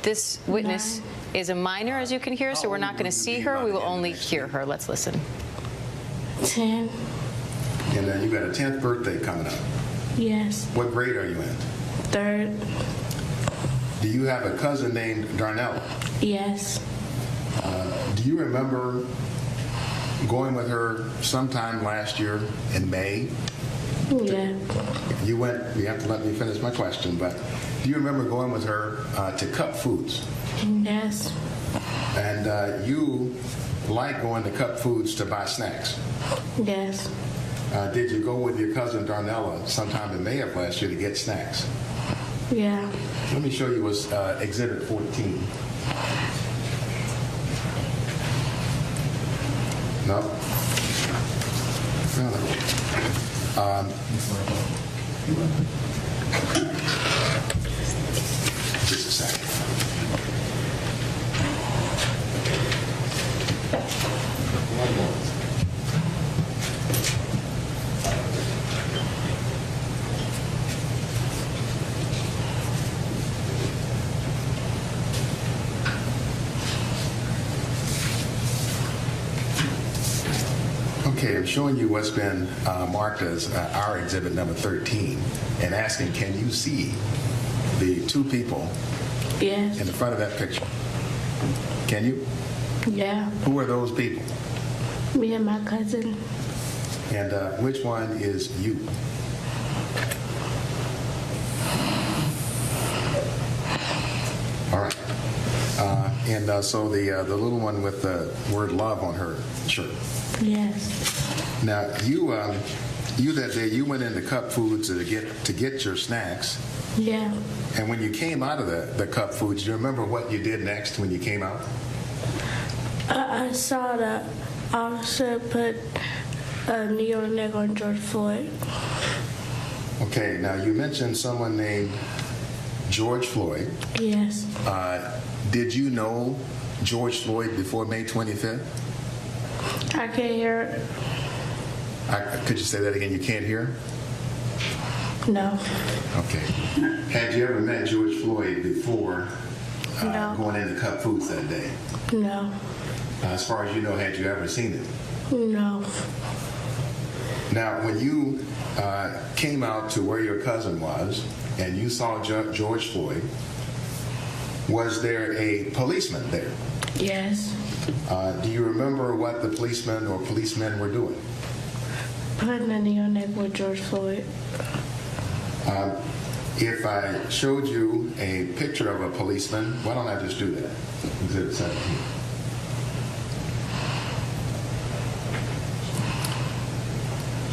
This witness is a minor, as you can hear, so we're not going to see her. We will only hear her. Let's listen. 10. And you got a 10th birthday coming up. Yes. What grade are you in? 3rd. Do you have a cousin named Darnell? Yes. Do you remember going with her sometime last year in May? Yeah. You have to let me finish my question, but do you remember going with her to Cup Foods? Yes. And you like going to Cup Foods to buy snacks? Yes. Did you go with your cousin Darnella sometime in May of last year to get snacks? Yeah. Let me show you what's Exhibit 14. No? Just a second. One more. Okay, I'm showing you what's been marked as our exhibit number 13 and asking, can you see the two people Yes. in the front of that picture? Can you? Yeah. Who are those people? Me and my cousin. And which one is you? All right. So the little one with the word love on her shirt. Yes. Now you that day you went into Cup Foods to get your snacks. Yeah. And when you came out of the Cup Foods, do you remember what you did next when you came out? I saw the officer put a knee on the neck on George Floyd. Okay, now you mentioned someone named George Floyd. Yes. Did you know George Floyd before May 25th? I can't hear it. Could you say that again? You can't hear? No. Okay. Had you ever met George Floyd before No. going into Cup Foods that day? No. As far as you know, had you ever seen it? No. Now, when you came out to where your cousin was and you saw George Floyd, was there a policeman there? Yes. Do you remember what the policeman or policemen were doing? Putting a knee on the neck with George Floyd. If I showed you a picture of a policeman, why don't I just do that? Exhibit 17.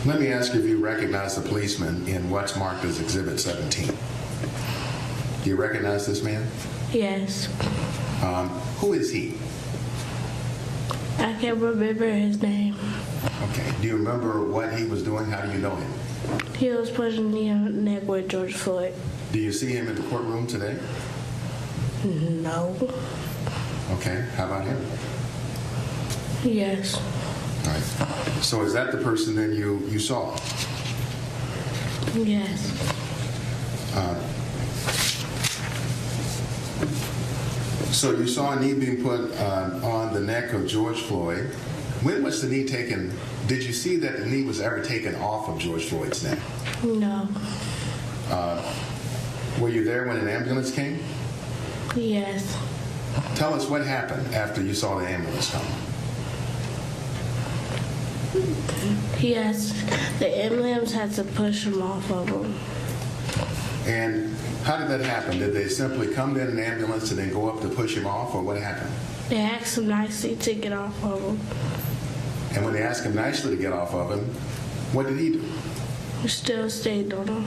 Let me ask you if you recognize the policeman in what's marked as Exhibit 17. Do you recognize this man? Yes. Who is he? I can't remember his name. Okay. Do you remember what he was doing? How do you know him? He was putting a knee on the neck with George Floyd. Do you see him in the courtroom today? No. Okay. How about him? Yes. All right. So is that the person then you saw? Yes. So you saw a knee being put on the neck of George Floyd. When was the knee taken? Did you see that the knee was ever taken off of George Floyd's neck? No. Were you there when an ambulance came? Yes. Tell us what happened after you saw the ambulance come. Yes. The ambulance had to push him off of him. And how did that happen? Did they simply come in an ambulance and then go up to push him off, or what happened? They asked him nicely to get off of him. And when they asked him nicely to get off of him, what did he do? He still stayed on him.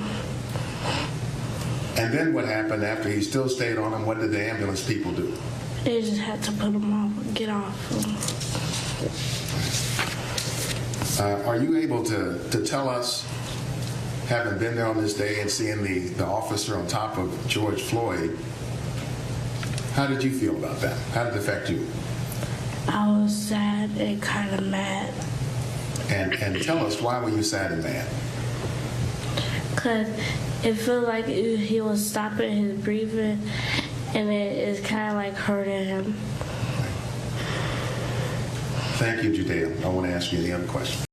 And then what happened after he still stayed on him? What did the ambulance people do? They just had to put him off and get off of him. Are you able to tell us, having been there on this day and seeing the officer on top of George Floyd, how did you feel about that? How did it affect you? I was sad and kind of mad. And tell us, why were you sad and mad? Because it felt like he was stopping his breathing and it is kind of like hurting him. Thank you, Judeah. I want to ask you any other questions.